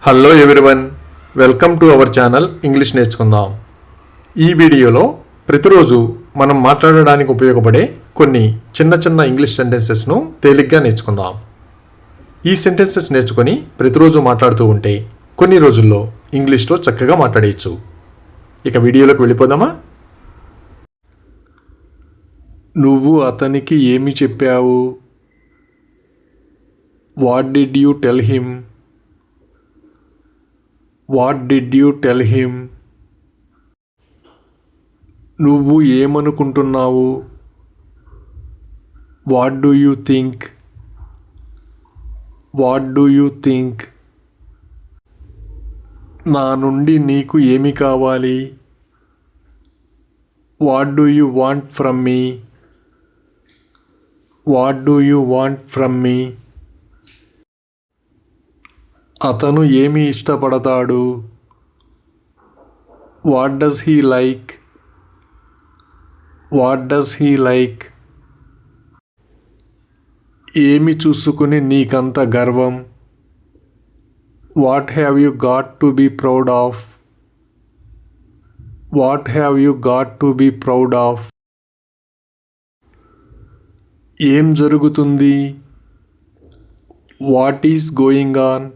Hello everyone, welcome to our channel English నేర్చుకుందాం. ఈ వీడియోలో ప్రతిరోజు మనం మాట్లాడడానికి ఉపయోగపడే కొన్ని చిన్న చిన్న ఇంగ్లీష్ సెంటెన్సెస్ను తేలిగ్గా నేర్చుకుందాం. ఈ సెంటెన్సెస్ నేర్చుకొని ప్రతిరోజు మాట్లాడుతూ ఉంటే కొన్ని రోజుల్లో ఇంగ్లీష్లో చక్కగా మాట్లాడేయచ్చు. ఇక వీడియోలోకి వెళ్ళిపోదామా? నువ్వు అతనికి ఏమి చెప్పావు? What did you tell him? What did you tell him? నువ్వు ఏమనుకుంటున్నావు? What do you think? What do you think? నా నుండి నీకు ఏమి కావాలి? What do you want from me? What do you want from me? అతను ఏమి ఇష్టపడతాడు? What does he like? What does he like? ఏమి చూసుకుని నీకంత గర్వం? What have you got to be proud of? What have you got to be proud of? ఏం జరుగుతుంది? What is going on?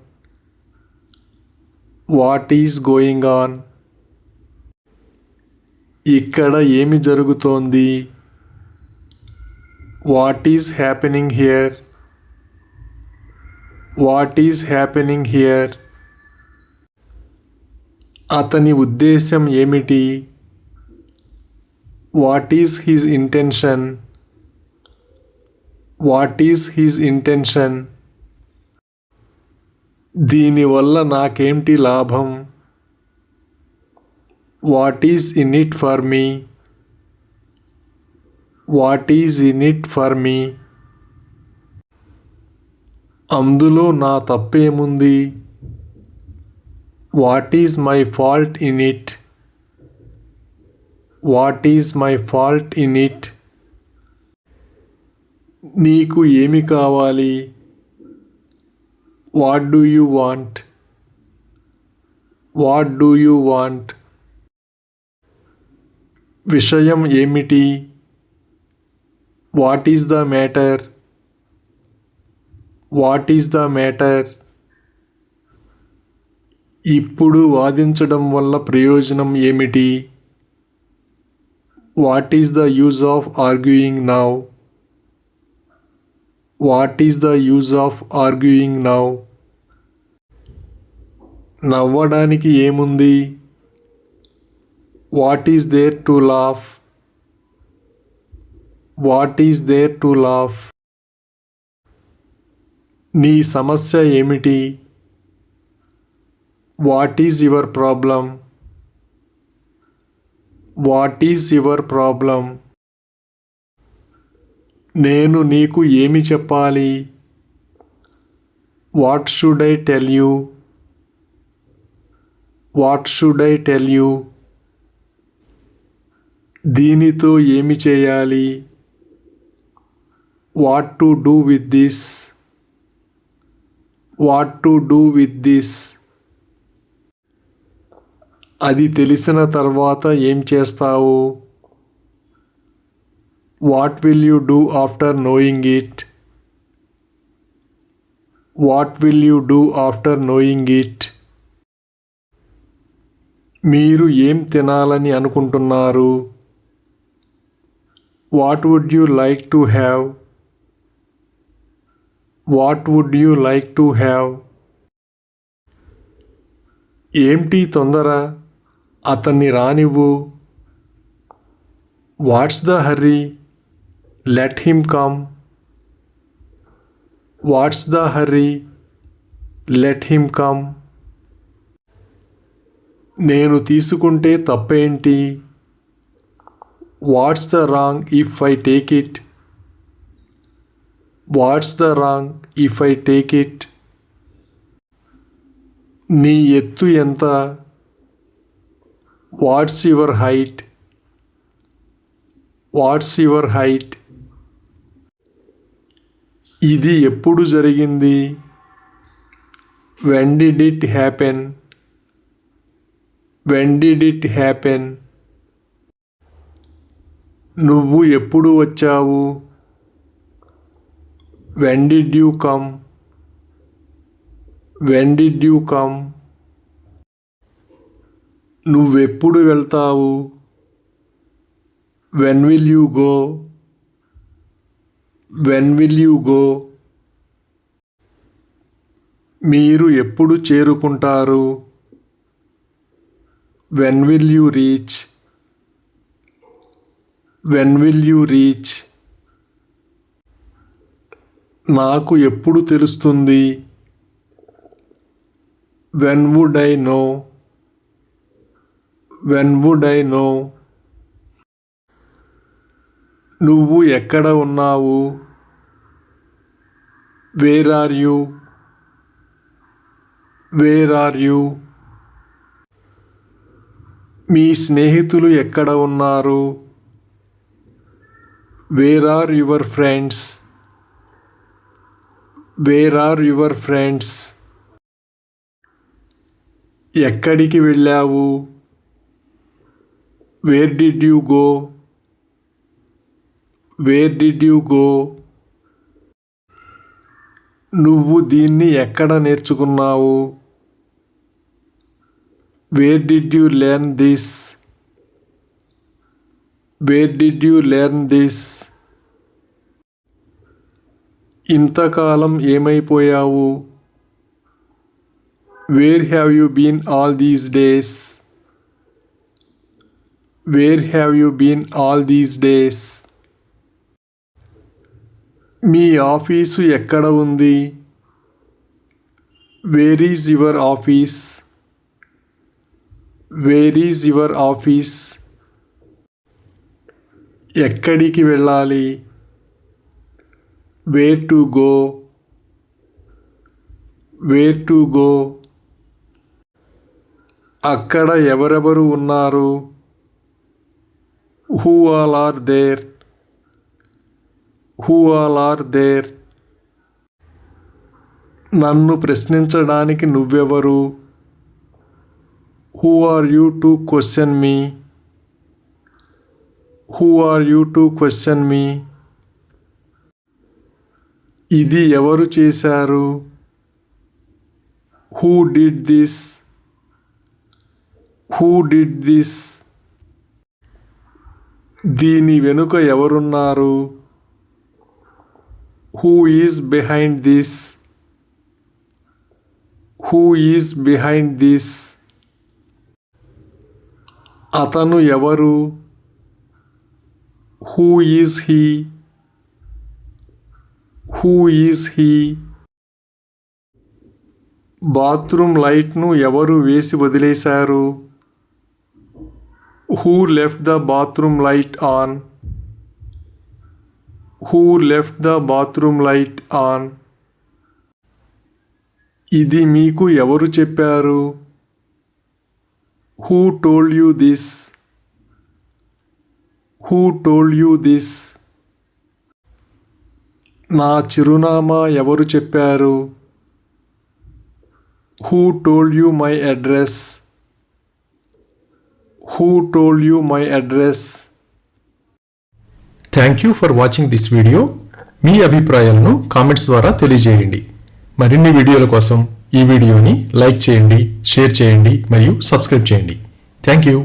What is going on? ఇక్కడ ఏమి జరుగుతోంది? What is happening here? What is happening here? అతని ఉద్దేశం ఏమిటి? What is his intention? What is his intention? దీనివల్ల నాకేంటి లాభం? What is in it for me? What is in it for me? అందులో నా తప్పేముంది? What is my fault in it? What is my fault in it? నీకు ఏమి కావాలి? What do you want? What do you want? విషయం ఏమిటి? What is the matter? What is the matter? ఇప్పుడు వాదించడం వల్ల ప్రయోజనం ఏమిటి? What is the use of arguing now? What is the use of arguing now? నవ్వడానికి ఏముంది? What is there to laugh? What is there to laugh? నీ సమస్య ఏమిటి? What is your problem? What is your problem? నేను నీకు ఏమి చెప్పాలి? What should I tell you? What should I tell you? దీనితో ఏమి చేయాలి? What to do with this? What to do with this? అది తెలిసిన తర్వాత ఏం చేస్తావు? What will you do after knowing it? What will you do after knowing it? మీరు ఏం తినాలని అనుకుంటున్నారు? What would you like to have? What would you like to have? ఏంటి తొందర? అతన్ని రానివ్వు. What's the hurry? Let him come. What's the hurry? Let him come. నేను తీసుకుంటే తప్పేంటి? What's the wrong if I take it? What's the wrong if I take it? నీ ఎత్తు ఎంత? What's your height? What's your height? ఇది ఎప్పుడు జరిగింది? When did it happen? When did it happen? నువ్వు ఎప్పుడు వచ్చావు? When did you come? When did you come? నువ్వెప్పుడు వెళ్తావు? When will you go? When will you go? మీరు ఎప్పుడు చేరుకుంటారు? When will you reach? When will you reach? నాకు ఎప్పుడు తెలుస్తుంది? When would I know? When would I know? నువ్వు ఎక్కడ ఉన్నావు? Where are you? Where are you? మీ స్నేహితులు ఎక్కడ ఉన్నారు? Where are your friends? Where are your friends? ఎక్కడికి వెళ్ళావు? Where did you go? Where did you go? నువ్వు దీన్ని ఎక్కడ నేర్చుకున్నావు? Where did you learn this? Where did you learn this? ఇంతకాలం ఏమైపోయావు? Where have you been all these days? Where have you been all these days? Me office ఎక్కడ ఉంది? Where is your office? Where is your office? ఎక్కడికి వెళ్ళాలి? Where to go? Where to go? అక్కడ ఎవరెవరు ఉన్నారు? Who all are there? Who all are there? నన్ను ప్రశ్నించడానికి నువ్వెవరు? Who are you to question me? Who are you to question me? ఇది ఎవరు చేశారు? Who did this? Who did this? దీని వెనుక ఎవరున్నారు? Who is behind this? Who is behind this? అతను ఎవరు? Who is he? Who is he? Bathroom లైట్ను ఎవరు వేసి వదిలేశారు? Who left the bathroom light on? Who left the bathroom light on? ఇది మీకు ఎవరు చెప్పారు? Who told you this? Who told you this? నా చిరునామా ఎవరు చెప్పారు? Who told you my address? Who told you my address? Thank you for watching this video. మీ అభిప్రాయాలను comments ద్వారా తెలియజేయండి. మరిన్ని వీడియోల కోసం ఈ వీడియోని లైక్ చేయండి, షేర్ చేయండి మరియు సబ్స్క్రైబ్ చేయండి. Thank you.